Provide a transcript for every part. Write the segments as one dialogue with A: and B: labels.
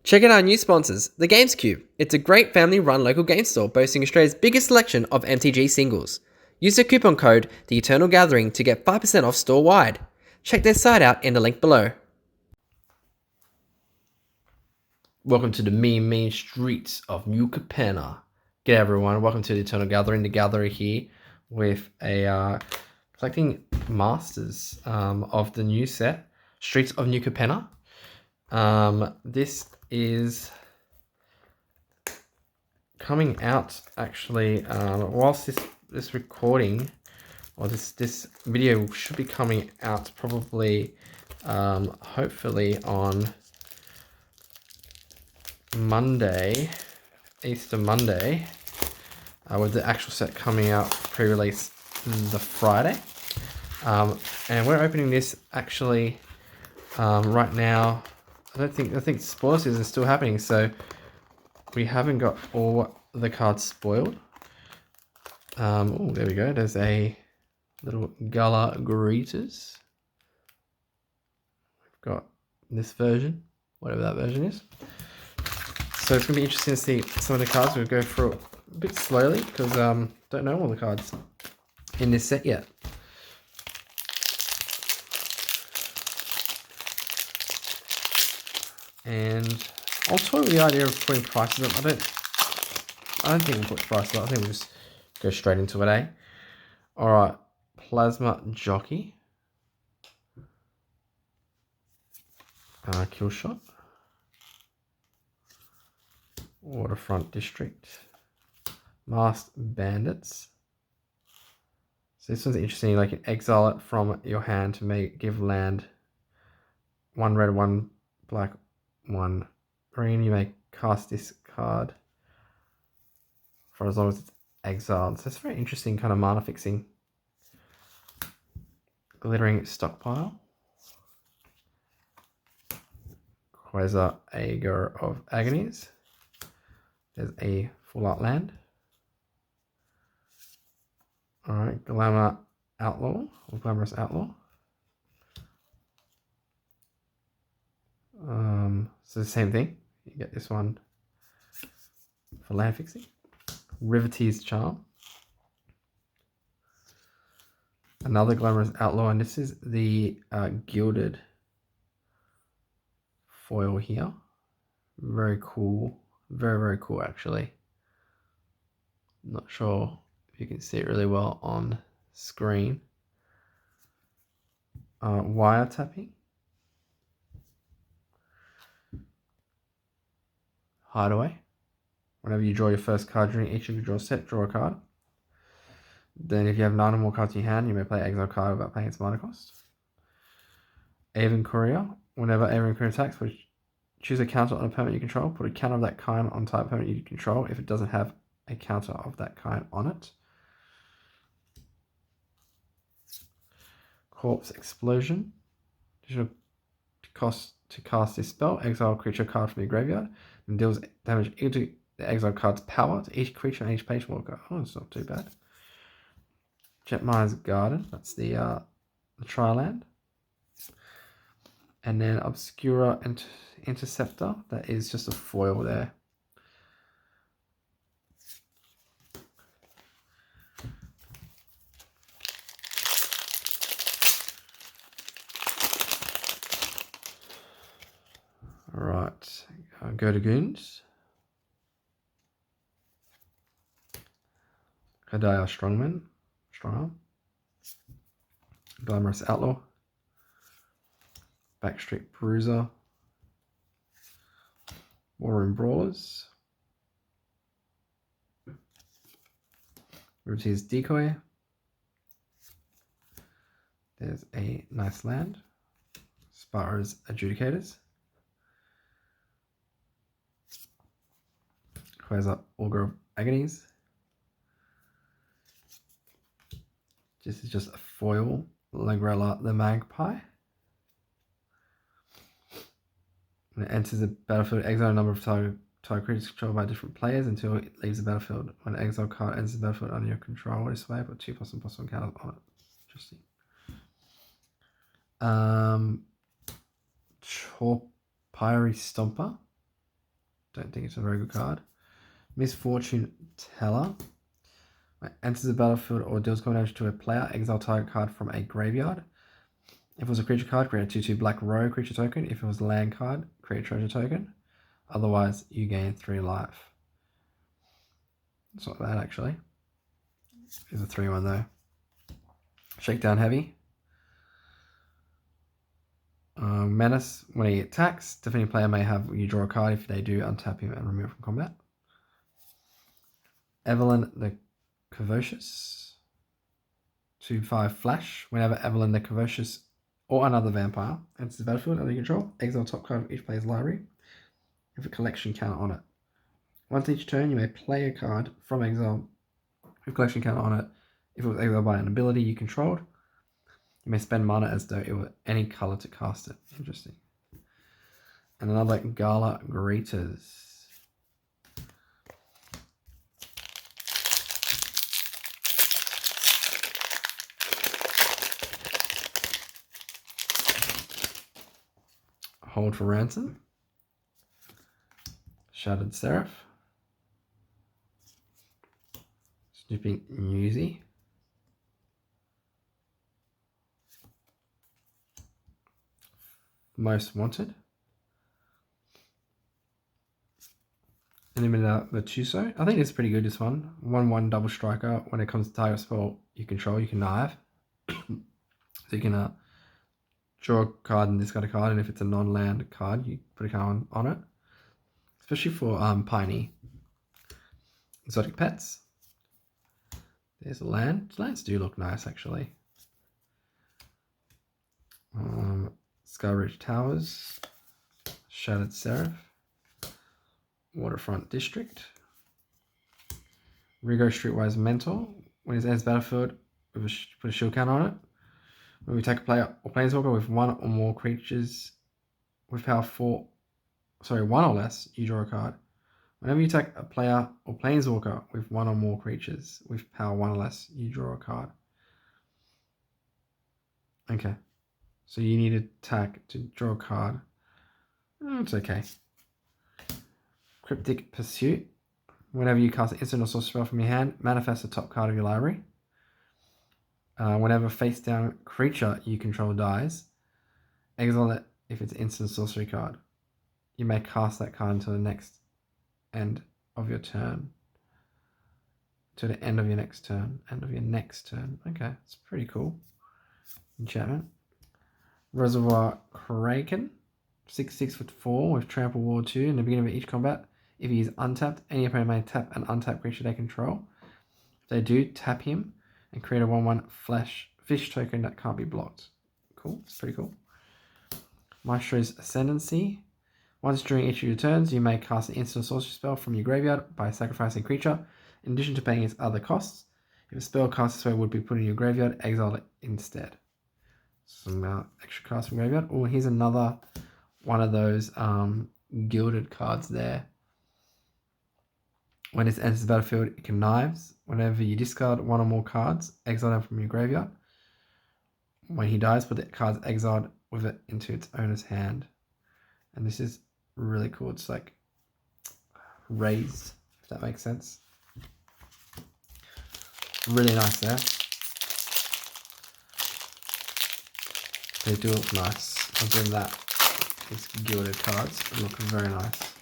A: Check out our new sponsors, The Games Cube. It's a great family-run local game store boasting Australia's biggest selection of MTG singles. Use the coupon code The Eternal Gathering to get 5% off store-wide. Check their site out in the link below. Welcome to the mean streets of New Capenna. G'day everyone, welcome to the Eternal Gathering. The Gatherer here with a collecting masters of the new set, Streets of New Capenna. This is coming out actually whilst this recording or this video should be coming out probably hopefully on Monday, Easter Monday, with the actual set coming out pre-release the Friday. And we're opening this actually right now. I think spoiler season is still happening, so we haven't got all the cards spoiled. Oh, there we go. There's a little Gala Greeters. We've got this version, whatever that version is. So it's going to be interesting to see some of the cards. We'll go through it a bit slowly because don't know all the cards in this set yet. And I'll toy with the idea of putting prices up. I don't think we'll put prices up. I think we'll just go straight into it, eh? Alright, Plasma Jockey. Kill Shot. Waterfront District. Masked Bandits. So this one's interesting. You can exile it from your hand to give land 1 red, 1 black, 1 green. You may cast this card for as long as it's exiled. So it's a very interesting kind of mana fixing. Glittering Stockpile. Quasar Ager of Agonies. There's a full art land. Alright, Glamour Outlaw, or Glamorous Outlaw. So the same thing. You get this one for land fixing. Rivetee's Charm. Another Glamorous Outlaw, and this is the gilded foil here. Very cool. Very, very cool actually. Not sure if you can see it really well on screen. Wiretapping. Hideaway. Whenever you draw your first card during each of your draw set, draw a card. Then if you have 9 or more cards in your hand, you may play exile card without paying its mana cost. Avon Courier. Whenever Avon Courier attacks, choose a counter on a permanent you control. Put a counter of that kind on type permanent you control if it doesn't have a counter of that kind on it. Corpse Explosion. Additional cost to cast this spell. Exile a creature card from your graveyard and deals damage into the exile card's power to each creature and each patient walker. Oh, it's not too bad. Jetmire's Garden. That's the Tri-land. And then Obscura Interceptor. That is just a foil there. Alright, go to Goons. Kadaya Strongman. Strongarm. Glamorous Outlaw. Backstreet Bruiser. Warroom Brawlers. Rivetee's Decoy. There's a nice land. Sparrow's Adjudicators. Quasar Augur of Agonies. This is just a foil. Lagrella the Magpie. When it enters the battlefield, exile a number of target creatures controlled by different players until it leaves the battlefield. When an exile card enters the battlefield under your control this way, put 2+1/+1 counters on it. Interesting. Chorpyri Stomper. Don't think it's a very good card. Misfortune Teller. When it enters the battlefield or deals combat damage to a player, exile target card from a graveyard. If it was a creature card, create a 2/2 black row creature token. If it was a land card, create a treasure token. Otherwise, you gain 3 life. It's not bad, actually. It's a 3/1 though. Shakedown Heavy. Menace. When he attacks, defending player may have you draw a card. If they do, untap him and remove from combat. Evelyn the Cavocious. 2/5 flash. Whenever Evelyn the Cavocious or another vampire enters the battlefield under your control, exile top card of each player's library with a collection counter on it. Once each turn, you may play a card from exile with collection counter on it. If it was exiled by an ability you controlled, you may spend mana as though it were any color to cast it. Interesting. And another Gala Greeters. Hold for Ransom. Shattered Seraph. Snooping Newsy. Most Wanted. Eliminator Virtuoso. I think it's pretty good, this one. 1/1 double striker. When it comes to target spell you control, you can knife. So you can draw a card and discard a card, and if it's a non-land card, you put a card on it. Especially for Piney. Exotic Pets. There's a land. Lands do look nice, actually. Skyridge Towers. Shattered Seraph. Waterfront District. Rigo Streetwise Mentor. When it enters battlefield, put a shield counter on it. When we take a player or planeswalker with one or more creatures with power 4, sorry, 1 or less, you draw a card. Whenever you take a player or planeswalker with one or more creatures with power 1 or less, you draw a card. Okay. So you need to attack to draw a card. It's okay. Cryptic Pursuit. Whenever you cast an instant or sorcery spell from your hand, manifest the top card of your library. Whenever face down creature you control dies, exile it if it's instant sorcery card. You may cast that card until the next end of your turn. To the end of your next turn. End of your next turn. Okay, it's pretty cool. Enchantment. Reservoir Kraken. 6/6 for 4 with Trample Ward 2. In the beginning of each combat, if he is untapped, any opponent may tap an untapped creature they control. If they do, tap him and create a 1/1 fish token that can't be blocked. Cool, it's pretty cool. Maestro's Ascendancy. Once during each of your turns, you may cast an instant sorcery spell from your graveyard by sacrificing a creature, in addition to paying its other costs. If a spell cast this way would be put in your graveyard, exile it instead. Some extra cards from graveyard. Oh, here's another one of those gilded cards there. When it enters the battlefield, it can knives. Whenever you discard one or more cards, exile them from your graveyard. When he dies, put the cards exiled with it into its owner's hand. And this is really cool. It's like raised, if that makes sense. Really nice there. They do look nice. I'll give them that. These gilded cards look very nice.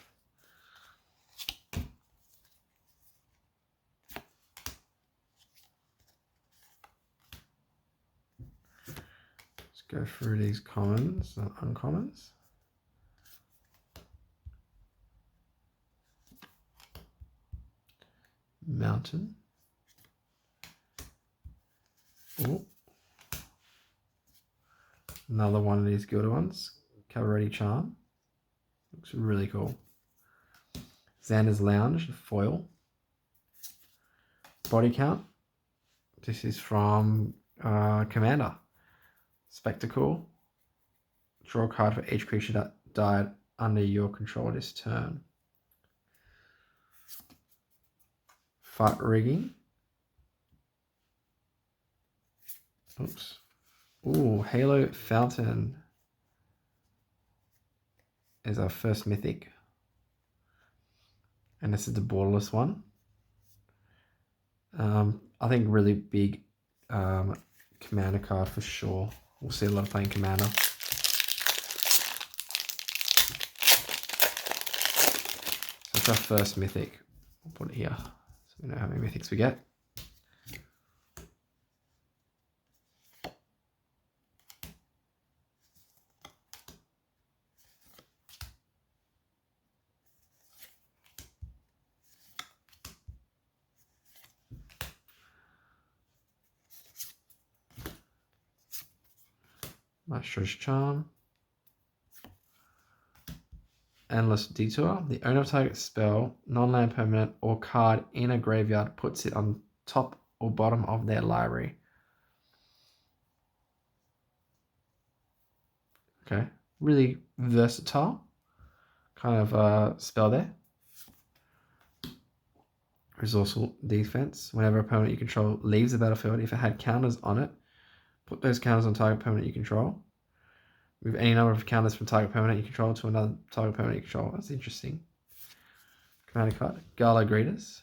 A: Let's go through these commons, not uncommons. Mountain. Oh. Another one of these gilded ones. Cavalry Charm. Looks really cool. Xander's Lounge, the foil. Body Count. This is from Commander. Spectacle. Draw a card for each creature that died under your control this turn. Fight Rigging. Oops. Ooh, Halo Fountain is our first mythic. And this is the borderless one. I think really big commander card for sure. We'll see a lot of playing commander. That's our first mythic. We'll put it here so we know how many mythics we get. Maestro's Charm. Endless Detour. The owner of target spell, non-land permanent, or card in a graveyard puts it on top or bottom of their library. Okay, really versatile kind of spell there. Resourceful defense. Whenever a opponent you control leaves the battlefield, if it had counters on it, put those counters on target opponent you control. Move any number of counters from target permanent you control to another target permanent you control. That's interesting. Commander card. Gala Greeters.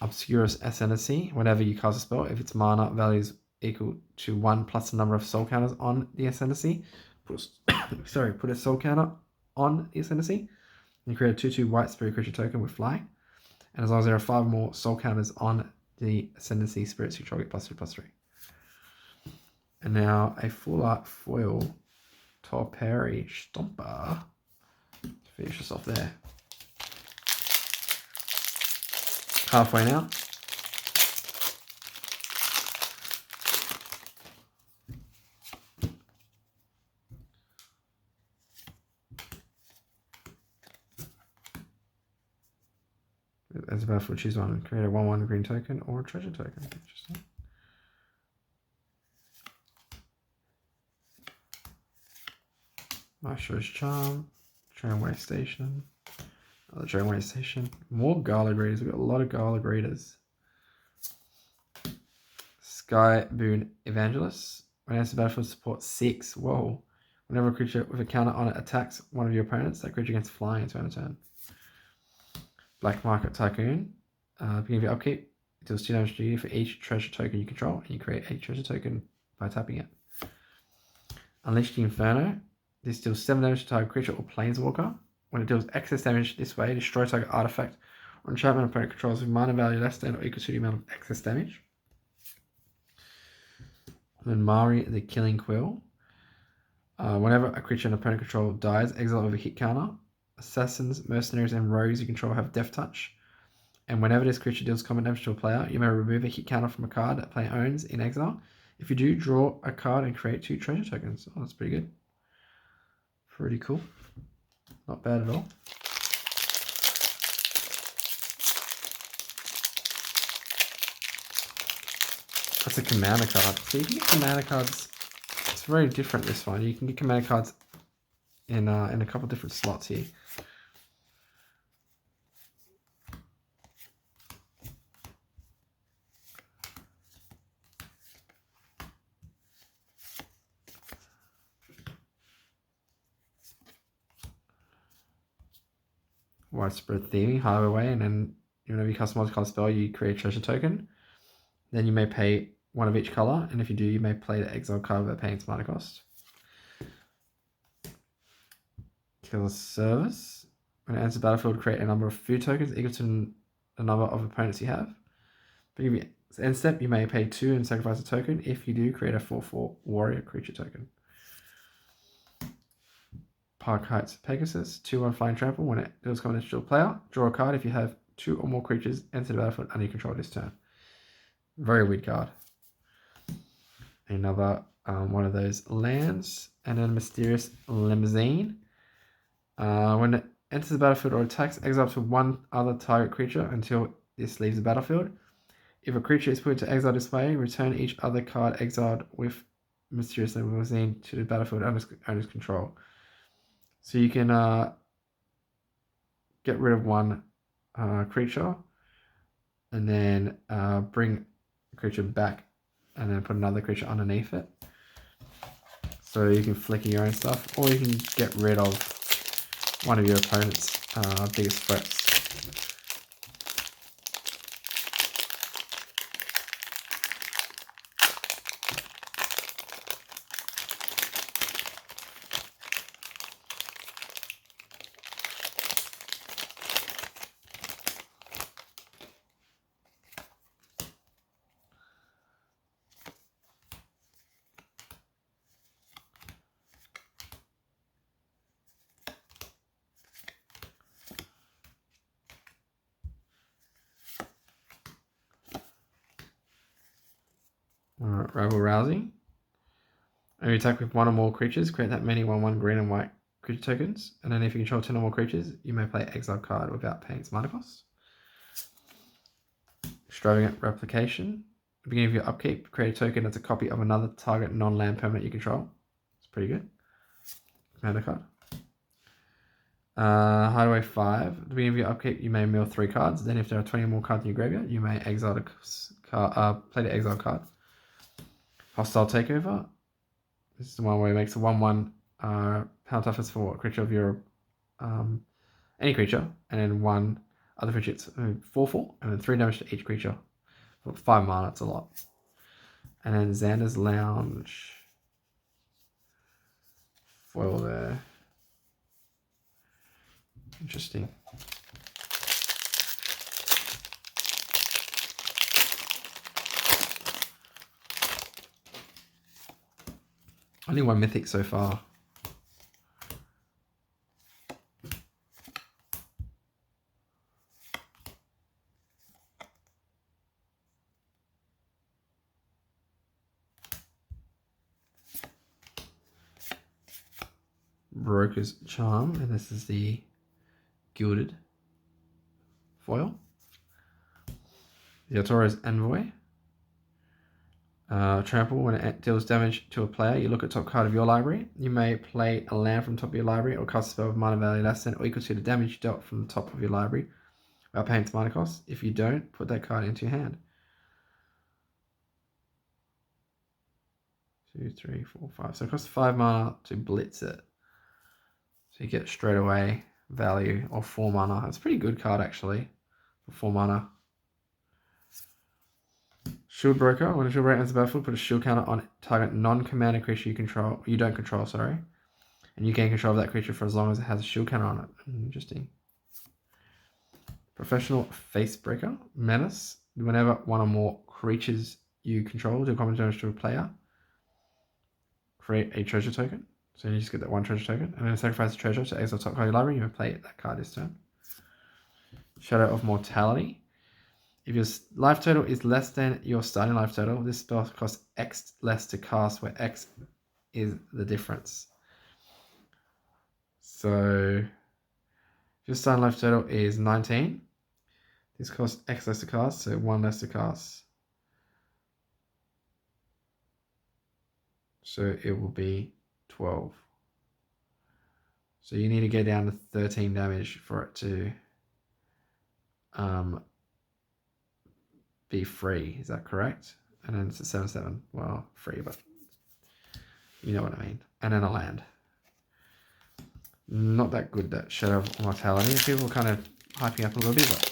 A: Obscurus Ascendancy. Whenever you cast a spell, if its mana value is equal to 1 plus the number of soul counters on the Ascendancy, put a soul counter on the Ascendancy. You create a 2/2 white spirit creature token with fly. And as long as there are 5 more soul counters on the Ascendancy, spirits you control get +3/+3. And now a full art foil Torperi Stomper. Finish us off there. Halfway now. As a battlefield, choose one. Create a 1/1 green token or a treasure token. Interesting. Maestro's Charm, Tramway Station, another Tramway Station, more Gala Greeters. We've got a lot of Gala Greeters. Sky Boon Evangelist. When enters the battlefield, support 6. Whoa. Whenever a creature with a counter on it attacks one of your opponents, that creature gets flying into a turn. Black Market Tycoon. Beginning of your upkeep, it deals 2 damage to you for each treasure token you control, and you create a treasure token by tapping it. Unleash the Inferno. This deals 7 damage to target creature or planeswalker. When it deals excess damage this way, destroy target artifact or enchantment opponent controls with mana value less than or equal to the amount of excess damage. And then Mari the Killing Quill. Whenever a creature an opponent control dies, exile with a hit counter. Assassins, mercenaries, and rogues you control have Death Touch. And whenever this creature deals combat damage to a player, you may remove a hit counter from a card that player owns in exile. If you do, draw a card and create 2 treasure tokens. Oh, that's pretty good. Pretty cool. Not bad at all. That's a commander card. So you can get commander cards. It's very different, this one. You can get commander cards in a couple of different slots here. Widespread Theming, Highway, and then whenever you cast a multicolour spell, you create a treasure token. Then you may pay 1 of each colour, and if you do, you may play the exile card without paying its mana cost. Killer Service. When it enters the battlefield, create a number of food tokens equal to the number of opponents you have. But end step, you may pay 2 and sacrifice a token. If you do, create a 4/4 warrior creature token. Park Heights Pegasus, 2/1 flying trample. When it deals combat to a player, draw a card. If you have 2 or more creatures enter the battlefield under your control this turn. Very weird card. Another one of those lands. And then Mysterious Limousine. When it enters the battlefield or attacks, exile up to 1 other target creature until this leaves the battlefield. If a creature is put into exile this way, return each other card exiled with Mysterious Limousine to the battlefield under owner's control. So you can get rid of 1 creature and then bring a creature back and then put another creature underneath it. So you can flicker your own stuff, or you can get rid of one of your opponent's biggest threats. Alright, Rabble Rousing. When you attack with one or more creatures, create that many 1/1 green and white creature tokens. And then if you control 10 or more creatures, you may play exile card without paying its mana cost. Extravagant Replication. At the beginning of your upkeep, create a token that's a copy of another target non-land permanent you control. It's pretty good. Commander card. Hideaway 5. At the beginning of your upkeep, you may mill 3 cards. Then if there are 20 or more cards in your graveyard, you may exile play the exile card. Hostile Takeover. This is the one where it makes a 1/1 power toughness for a creature of your any creature, and then 1 other creature. It's 4/4, and then 3 damage to each creature. For 5 mana, it's a lot. And then Xander's Lounge. Foil there. Interesting. Only 1 mythic so far. Broker's Charm, and this is the gilded foil. The Altoro's Envoy. Trample. When it deals damage to a player, you look at top card of your library. You may play a land from top of your library or cast a spell with mana value less than or equal to the damage dealt from the top of your library without paying its mana cost. If you don't, put that card into your hand. 2, 3, 4, 5. So it costs 5 mana to blitz it. So you get straight away value or 4 mana. It's a pretty good card actually for 4 mana. Shield Broker. When a Shield Broker enters the battlefield, put a shield counter on target non-commander creature you don't control, sorry. And you gain control of that creature for as long as it has a shield counter on it. Interesting. Professional Face Breaker. Menace. Whenever 1 or more creatures you control do combat damage to a player, create a treasure token. So you just get that 1 treasure token. And then sacrifice the treasure to exile top card of your library. You may play that card this turn. Shadow of Mortality. If your life total is less than your starting life total, this spell costs X less to cast, where X is the difference. So if your starting life total is 19, this costs X less to cast, so 1 less to cast. So it will be 12. So you need to get down to 13 damage for it to be free. Is that correct? And then it's a 7/7. Well, free, but you know what I mean. And then a land. Not that good, that Shadow of Mortality. People are kind of hyping up a little bit, but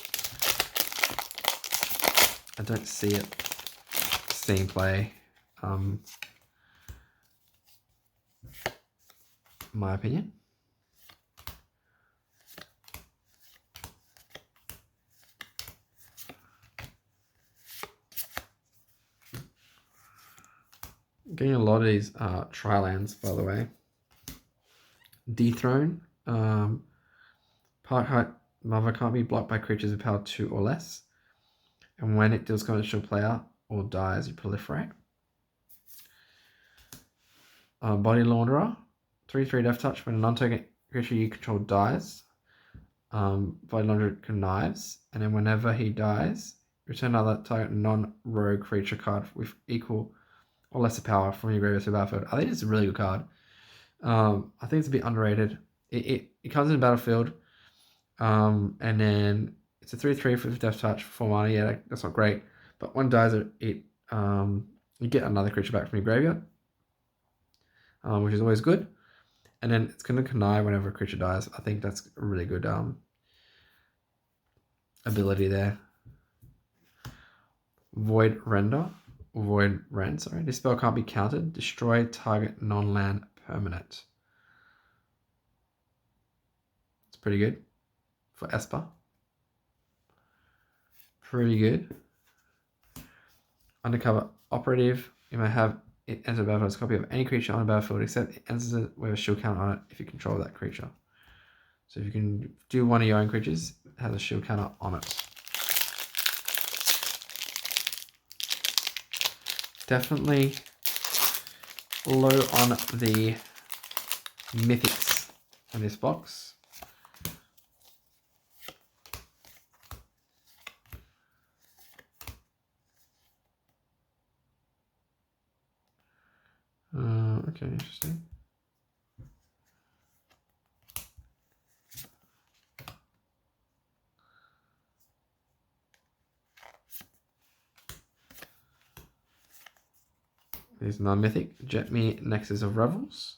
A: I don't see it seeing play. My opinion. Getting a lot of these tri-lands, by the way. Dethrone. Park height Mother can't be blocked by creatures of power 2 or less. And when it deals damage to a player or dies, you proliferate. Body Launderer. 3/3 Death Touch. When a non-token creature you control dies, Body Launderer connives. And then whenever he dies, return another target non-rogue creature card with equal or lesser power from your graveyard to the battlefield. I think it's a really good card. I think it's a bit underrated. It comes in the battlefield, and then it's a 3/3 with Death Touch for 4 mana. Yeah, that's not great. But when it dies, you get another creature back from your graveyard, which is always good. And then it's going to connive whenever a creature dies. I think that's a really good ability there. Void Rend, sorry. This spell can't be countered. Destroy target non-land permanent. It's pretty good for Esper. Pretty good. Undercover Operative. You may have it enter the battlefield as a copy of any creature on the battlefield except it enters it with a shield counter on it if you control that creature. So if you can do one of your own creatures, it has a shield counter on it. Definitely low on the mythics in this box. Okay, interesting. There's non-mythic. Jetme, Nexus of Revels.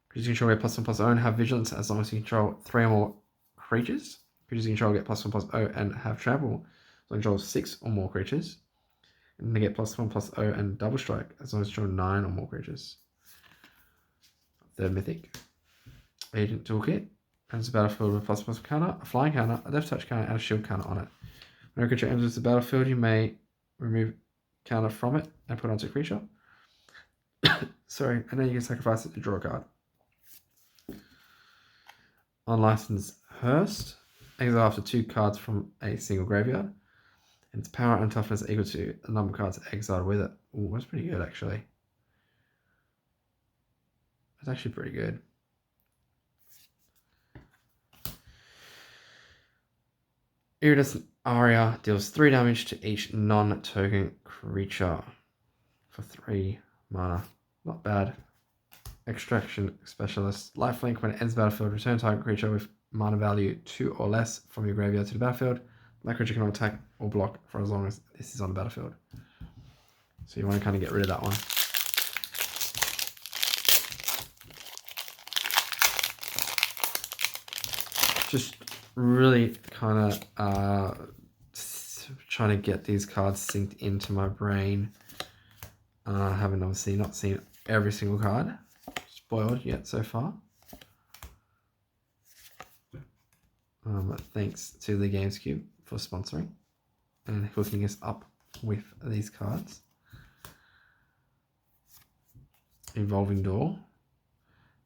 A: Creatures you control get +1/+0 and have vigilance as long as you control 3 or more creatures. Creatures you control get +1/+0 and have trample as long as you control 6 or more creatures. And they get +1/+0 and double strike as long as you control 9 or more creatures. Third mythic. Agent Toolkit. Enters the battlefield with +1/+ counter, a flying counter, a death touch counter, and a shield counter on it. When a creature enters the battlefield, you may remove counter from it and put it onto a creature. Sorry, and then you can sacrifice it to draw a card. Unlicensed Hearst. Exile after 2 cards from a single graveyard. And its power and toughness are equal to the number of cards exiled with it. Ooh, that's pretty good actually. That's actually pretty good. Iridescent Aria deals 3 damage to each non-token creature for 3 mana. Not bad. Extraction Specialist. Lifelink. When it ends the battlefield, return target creature with mana value 2 or less from your graveyard to the battlefield. That creature cannot attack or block for as long as this is on the battlefield. So you want to kind of get rid of that one. Just really kind of trying to get these cards synced into my brain. I haven't obviously not seen every single card spoiled yet so far. Thanks to the Games Cube for sponsoring and hooking us up with these cards. Evolving Door.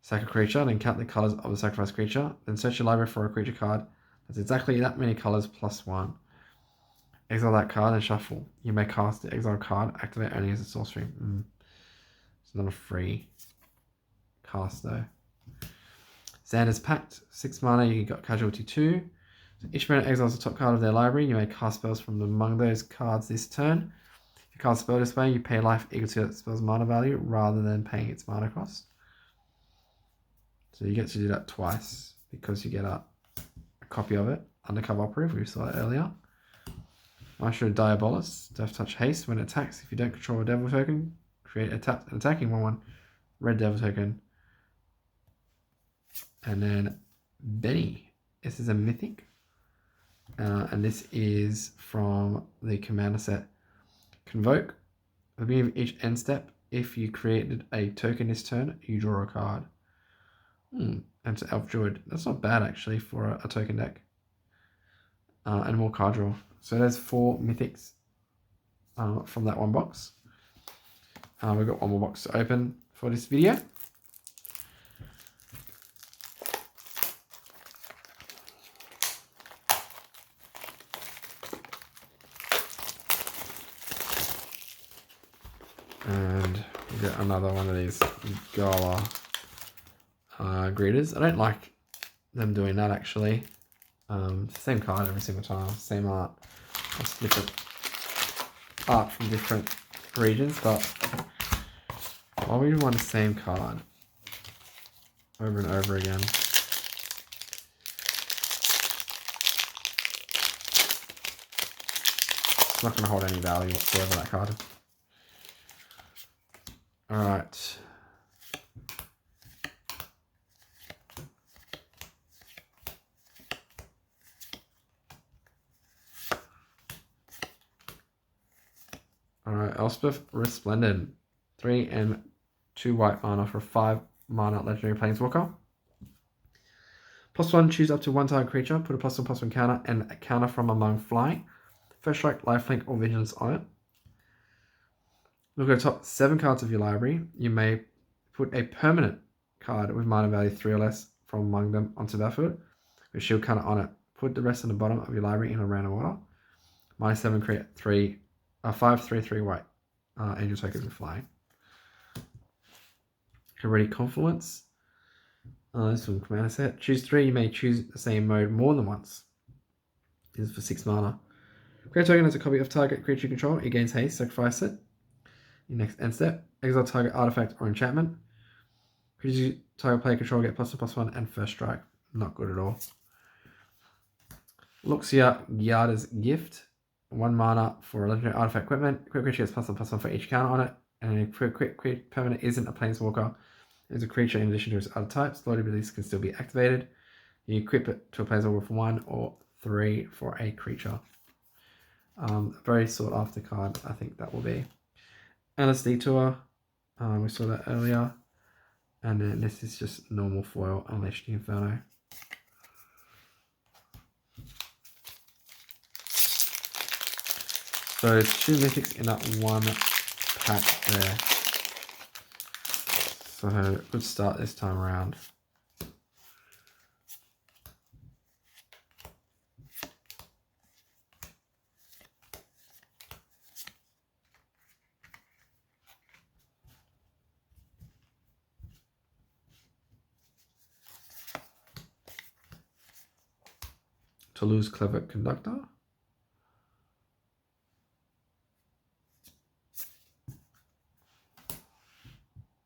A: Sack a creature, then count the colors of the sacrificed creature. Then search your library for a creature card that's exactly that many colors +1. Exile that card and shuffle. You may cast the exiled card, activate only as a sorcery. It's not a free cast though. Xander's Pact, 6 mana, you got Casualty 2. So each opponent exiles the top card of their library. You may cast spells from among those cards this turn. If you cast a spell this way, you pay life equal to that spell's mana value rather than paying its mana cost. So you get to do that twice because you get a copy of it. Undercover Operative, we saw it earlier. Maestro Diabolus, Death Touch Haste. When it attacks, if you don't control a devil token, create an attacking 1/1 red devil token. And then Benny. This is a mythic. And this is from the commander set. Convoke. At the beginning of each end step, if you created a token this turn, you draw a card. And it's Elf Druid. That's not bad actually for a token deck. And more card draw. So there's 4 mythics from that one box. We've got one more box to open for this video. And we get another one of these Gala greeters. I don't like them doing that actually. Same card every single time, same art. It's different art from different regions, but why would you want the same card over and over again? It's not going to hold any value whatsoever, that card. Alright. Alright, Elspeth Resplendent. 3 and 2 white mana for a 5 mana legendary planeswalker. +1, choose up to 1 target creature, put a +1/+1 counter and a counter from among flying. First strike, lifelink, or vigilance on it. Look at the top 7 cards of your library. You may put a permanent card with mana value 3 or less from among them onto the battlefield with shield counter on it. Put the rest on the bottom of your library in a random order. -7, create 5/3/3 white angel tokens with flying. Ready Confluence. This one commander set. Choose 3. You may choose the same mode more than once. This is for 6 mana. Create a token as a copy of target creature you control. It gains haste. Sacrifice it. Your next end step. Exile target artifact or enchantment. Creature target player control get +1/+1 and first strike. Not good at all. Luxia Gyada's Gift. 1 mana for a legendary artifact equipment. Quick creature gets +1/+1 for each counter on it. And if quick permanent isn't a planeswalker, it's a creature in addition to its other types. Loaded abilities can still be activated. You equip it to a planeswalker with 1 or 3 for a creature. Very sought after card, I think that will be. Endless Detour. We saw that earlier. And then this is just normal foil, Unleash the Inferno. So there's 2 mythics in that one pack there. So good start this time around. Toulouse Clever Conductor.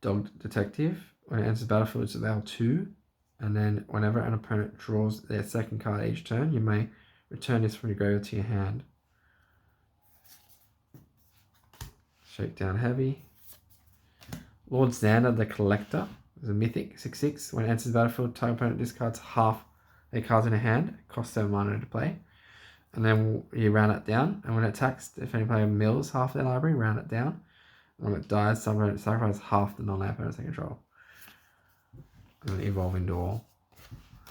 A: Dogged Detective. When it enters the battlefield, it's available 2. And then whenever an opponent draws their second card each turn, you may return this from your graveyard to your hand. Shakedown Heavy. Lord Xander the Collector is a mythic, 6/6. When it enters the battlefield, target opponent discards half their cards in their hand. It costs 7 mana to play. And then you round it down. And when it attacks, if any player mills half their library, round it down. When it dies, some opponent sacrifices half the non-land opponents they control. And Evolving Door.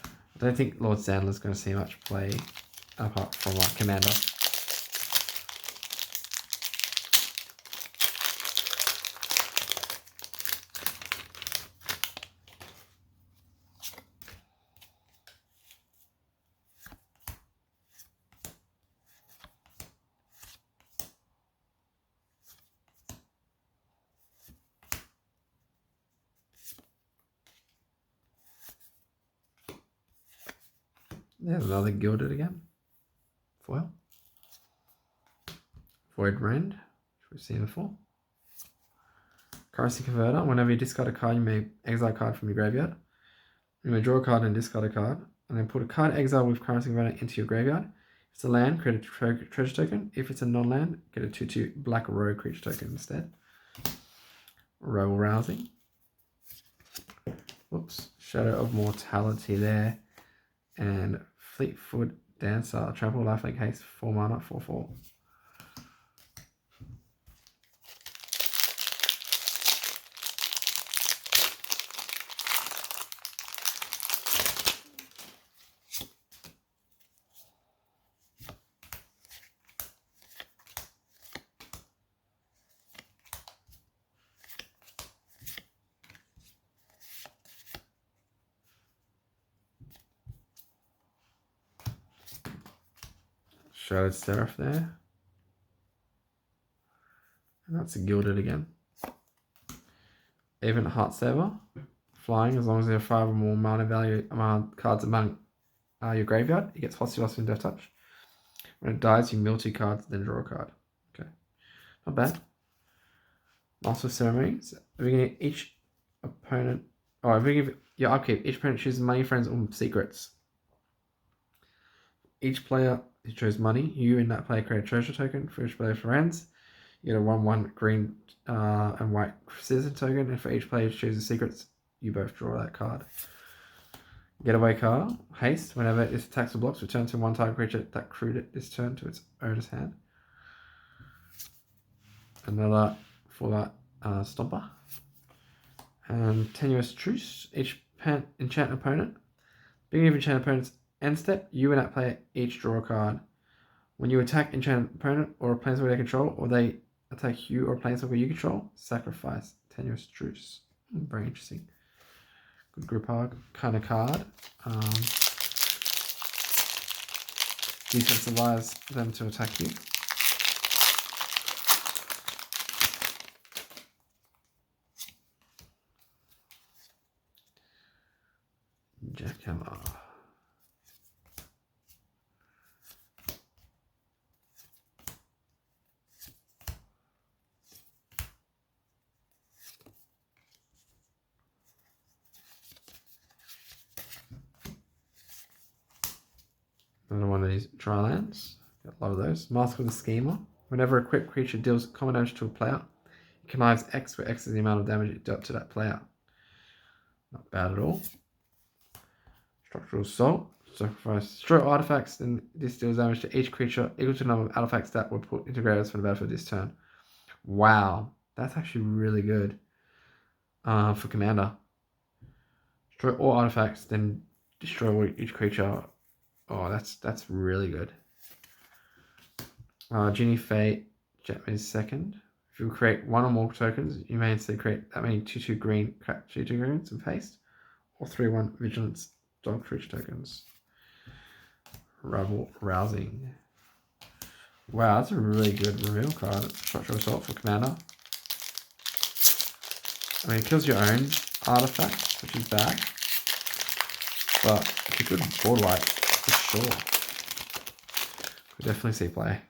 A: I don't think Lord Sandler's going to see much play apart from like Commander. There's another Gilded again. Foil. Void Rend, which we've seen before. Currency Converter. Whenever you discard a card, you may exile a card from your graveyard. You may draw a card and discard a card. And then put a card exile with Currency Converter into your graveyard. If it's a land, create a treasure token. If it's a non-land, get a 2/2 black rogue creature token instead. Rebel Rousing. Whoops. Shadow of Mortality there. And Fleetfoot Dancer, Trample, Lifelink, Haste, 4 mana, 4/4. Shrouded Seraph there. And that's a Gilded again. Even Heartsaver. Flying, as long as there are 5 or more mana value cards among your graveyard, it gets +2/+2 Death Touch. When it dies, you mill 2 cards, then draw a card. Okay. Not bad. Master of Ceremonies. At the beginning of each opponent, at the beginning of your upkeep, each opponent chooses money, friends, or secrets. Each player who chose money, you and that player create a treasure token. For each player friends, you get a 1/1 green and white citizen token. And for each player who chooses secrets, you both draw that card. Getaway card. Haste. Whenever it attacks or blocks, return to 1 target creature that crewed it this turn to its owner's hand. Another for that Stomper. And Tenuous Truce. Each enchant opponent. Beginning of enchant opponent's end step, you and that player each draw a card. When you attack enchant opponent or a planeswalker they control, or they attack you or a planeswalker you control, sacrifice Tenuous Truce. Very interesting. Good group hug kind of card. Desensitize them to attack you. Jackhammer. Another one of these dry lands. Got a lot of those. Mask of the Schemer. Whenever a equipped creature deals common damage to a player, it connives X, where X is the amount of damage it dealt to that player. Not bad at all. Structural Assault. Sacrifice. Destroy artifacts, then this deals damage to each creature equal to the number of artifacts that were put into graveyards from the battlefield this turn. Wow. That's actually really good. For Commander. Destroy all artifacts, then destroy each creature. Oh, that's really good. Genie Fate, Jetman's second. If you create one or more tokens, you may instead create that many 2/2 green 2/2 greens with haste, or 3/1 vigilance dog creature tokens. Rabble Rousing. Wow, that's a really good reveal card. Structural Assault for Commander. I mean, it kills your own artifact, which is bad. But it's a good board wipe, for sure. Could definitely see play.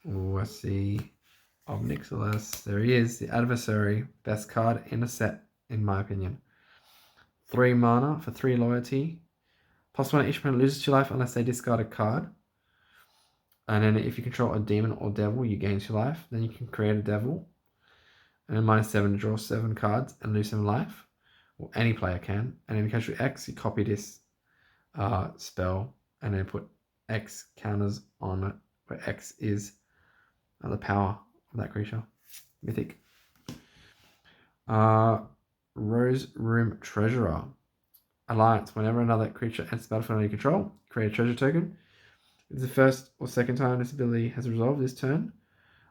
A: Ooh, I see Obnixilis. There he is, the Adversary. Best card in the set, in my opinion. 3 mana for 3 loyalty. +1 each opponent loses 2 life unless they discard a card. And then if you control a demon or devil, you gain 2 life. Then you can create a devil. And then -7 to draw 7 cards and lose 7 life. Or any player can. And then in case of X, you copy this spell and then put X counters on it, where X is the power of that creature. Mythic. Rose Room Treasurer. Alliance. Whenever another creature enters the battlefield under your control, create a treasure token. If it's the first or second time this ability has resolved this turn.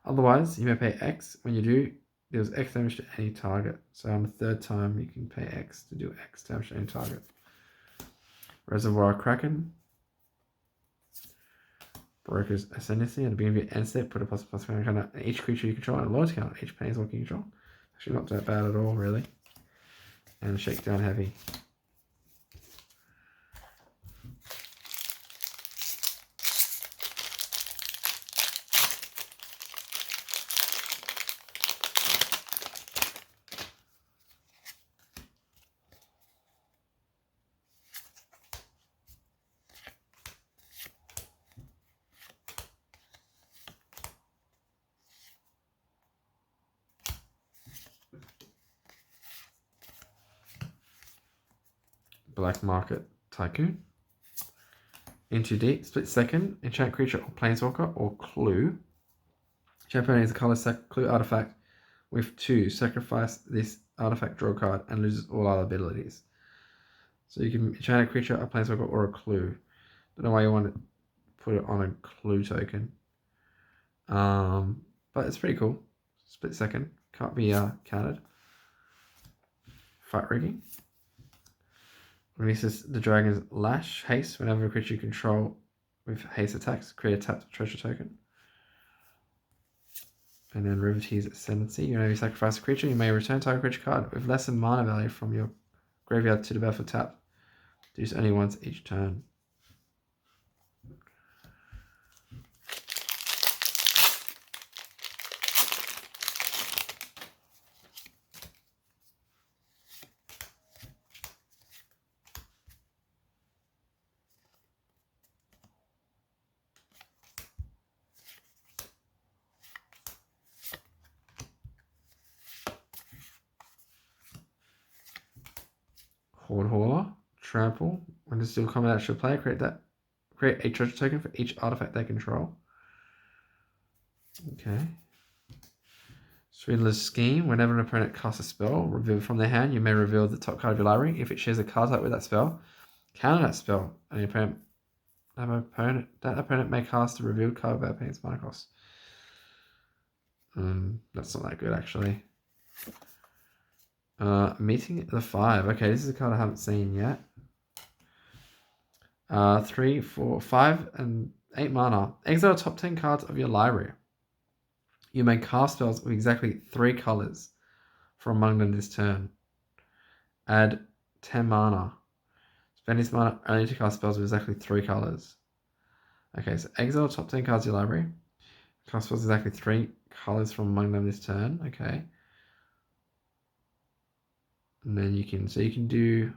A: Otherwise, you may pay X. When you do, deals X damage to any target. So on the third time, you can pay X to do X damage to any target. Reservoir Kraken. Broker's Ascendancy. At the beginning of your end step, put a +++ counter on each creature you control and a loyalty count on each planeswalker you control. Actually, not that bad at all, really. And Shakedown Heavy. Black Market Tycoon. Into deep, split second, enchant creature or planeswalker or clue. Champion is a color clue artifact with 2. Sacrifice this artifact, draw a card, and loses all other abilities. So you can enchant a creature, a planeswalker, or a clue. Don't know why you want to put it on a clue token. But it's pretty cool. Split second, can't be countered. Fight Rigging. Releases the Dragon's Lash, haste. Whenever a creature you control with haste attacks, create a tapped treasure token. And then Rivetee's Ascendancy. Whenever you sacrifice a creature, you may return target creature card with less than mana value from your graveyard to the battlefield tap. Do this only once each turn. Horde Hauler, Trample. When it's still combat should play, create a treasure token for each artifact they control. Okay. Swindler's Scheme. Whenever an opponent casts a spell, reveal from their hand, you may reveal the top card of your library. If it shares a card type with that spell, counter that spell, and that opponent may cast a revealed card without paying its mana cost. That's not that good actually. Meeting the 5. Okay, this is a card I haven't seen yet. 3, 4, 5, and 8 mana. Exile top 10 cards of your library. You may cast spells with exactly 3 colors from among them this turn. Add 10 mana. Spend this mana only to cast spells with exactly 3 colors. Okay, so exile top 10 cards of your library. Cast spells with exactly 3 colors from among them this turn. Okay. And then you can do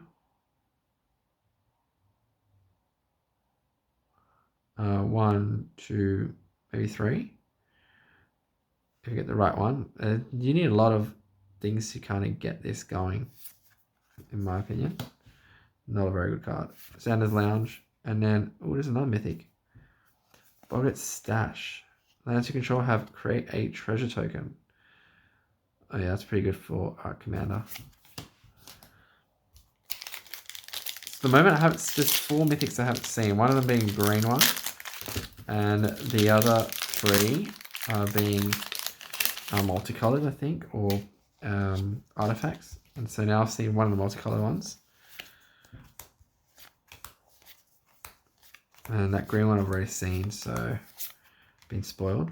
A: 1, 2, maybe 3. If you get the right one. You need a lot of things to kind of get this going, in my opinion. Not a very good card. Sanders Lounge. And then, oh, there's another mythic. Boggart's Stash. Lands you control have create a treasure token. Oh yeah, that's pretty good for Commander. So the moment there's 4 mythics I haven't seen. One of them being green one. And the other 3 being multicolored, I think, or artifacts. And so now I've seen one of the multicolored ones. And that green one I've already seen, so been spoiled.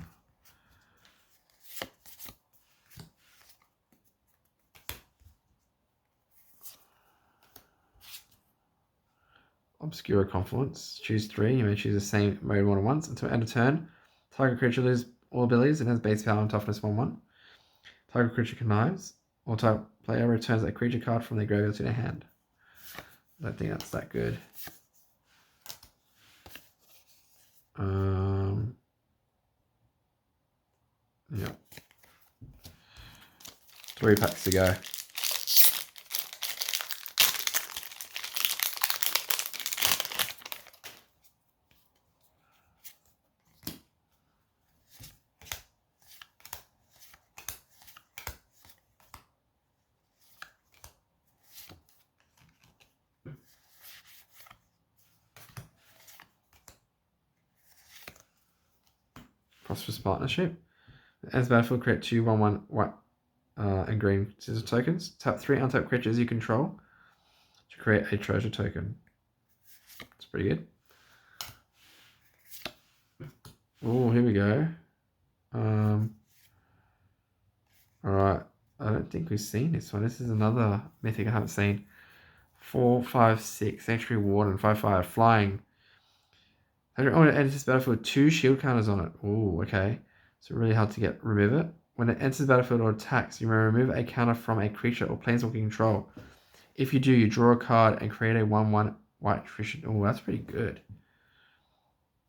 A: Obscura Confluence. Choose 3. You may choose the same mode more than once. Until end of turn, target creature loses all abilities and has base power and toughness 1/1. Target creature connives. Or target player returns a creature card from their graveyard to their hand. I don't think that's that good. Yeah. 3 packs to go. Prosperous Partnership. As battlefield, create 2 1/1 white and green scissor tokens. Tap 3 untapped creatures you control to create a treasure token. It's pretty good. Oh, here we go. Alright. I don't think we've seen this one. This is another mythic I haven't seen. 4, 5, 6. Sanctuary Warden. 5, 5. Flying. When it enters this battlefield, 2 shield counters on it. Oh, okay. So really hard to remove it. When it enters the battlefield or attacks, you may remove a counter from a creature or planeswalker control. If you do, you draw a card and create a 1/1 white creature. Oh, that's pretty good.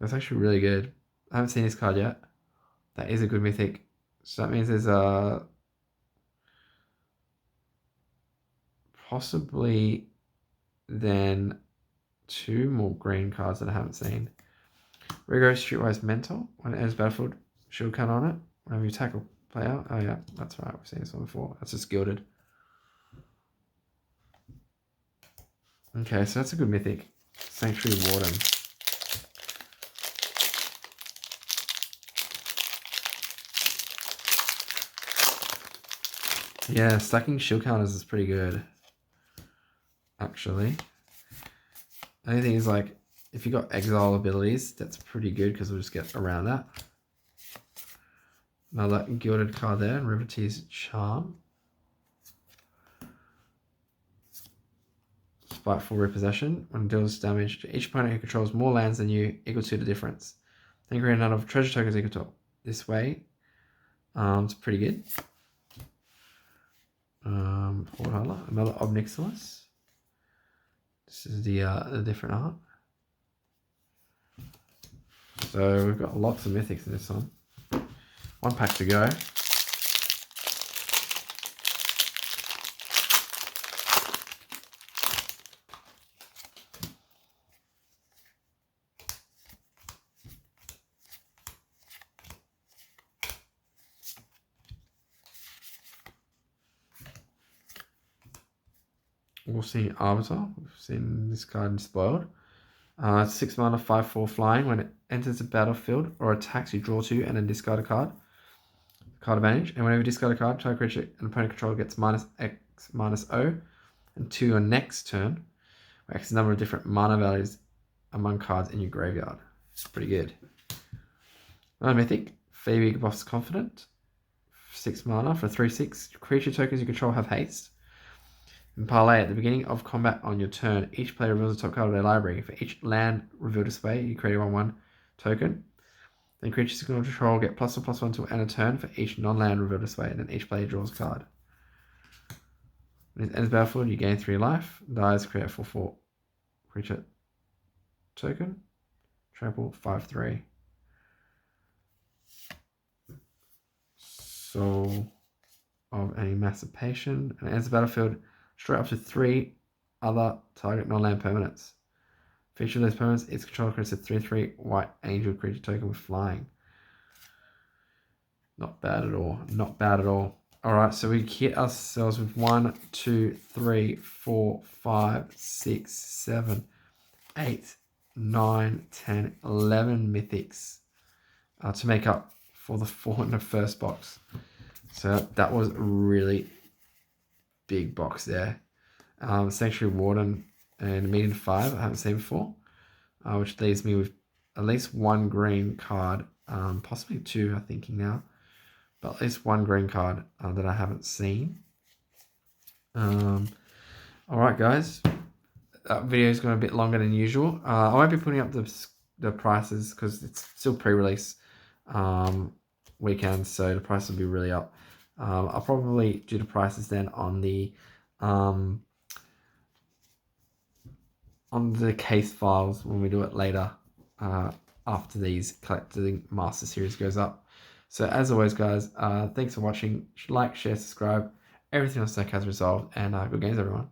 A: That's actually really good. I haven't seen this card yet. That is a good mythic. So that means there's possibly then 2 more green cards that I haven't seen. Rigorous Streetwise Mentor. When it enters battlefield, shield counter on it. Whenever you tackle player. Oh yeah, that's right. We've seen this one before. That's just gilded. Okay, so that's a good mythic. Sanctuary Warden. Yeah, stacking shield counters is pretty good. Actually. The only thing is, like, if you got exile abilities, that's pretty good because we'll just get around that. Another gilded card there, and Rivetee's Charm. Spiteful Repossession. When it deals damage to each opponent who controls more lands than you, equal to the difference. Then create another treasure tokens equal to this way. It's pretty good. Another Obnixilis. This is the different art. So we've got lots of mythics in this one. 1 pack to go. We'll see Arbiter. We've seen this card spoiled. 6 mana, 5/4 flying. When it enters the battlefield or attacks, you draw 2 and then discard a card. Card advantage. And whenever you discard a card, target creature and opponent controller gets -X, -O until your next turn. Where X is the number of different mana values among cards in your graveyard. It's pretty good. Mythic. Phoebe Boss Confident. 6 mana for 3/6. Creature tokens you control have haste. In Parlay, at the beginning of combat on your turn, each player reveals the top card of their library. For each land revealed this way, you create a 1/1 token. Then creatures you control get +1/+1 to end a turn for each non-land revealed this way. Then each player draws a card. When it ends battlefield, you gain 3 life. Dies, create a 4/4 creature token. Trample 5/3. Soul of Emancipation. And it ends the battlefield. Straight up to 3 other target non-land permanents. For each of those permanents, its controller creates a 3/3 white angel creature token with flying. Not bad at all. Not bad at all. Alright, so we hit ourselves with 1, 2, 3, 4, 5, 6, 7, 8, 9, 10, 11 mythics to make up for the 4 in the first box. So that was a really big box there. Sanctuary Warden and Median 5 I haven't seen before, which leaves me with at least 1 green card, possibly 2 I'm thinking now, but at least 1 green card that I haven't seen. Alright guys, that video is going a bit longer than usual. I won't be putting up the prices because it's still pre-release weekend, so the price will be really up. I'll probably do the prices then on the case files when we do it later, after these collecting master series goes up. So as always guys, thanks for watching. Like, share, subscribe, everything else that has resolved, and good games everyone.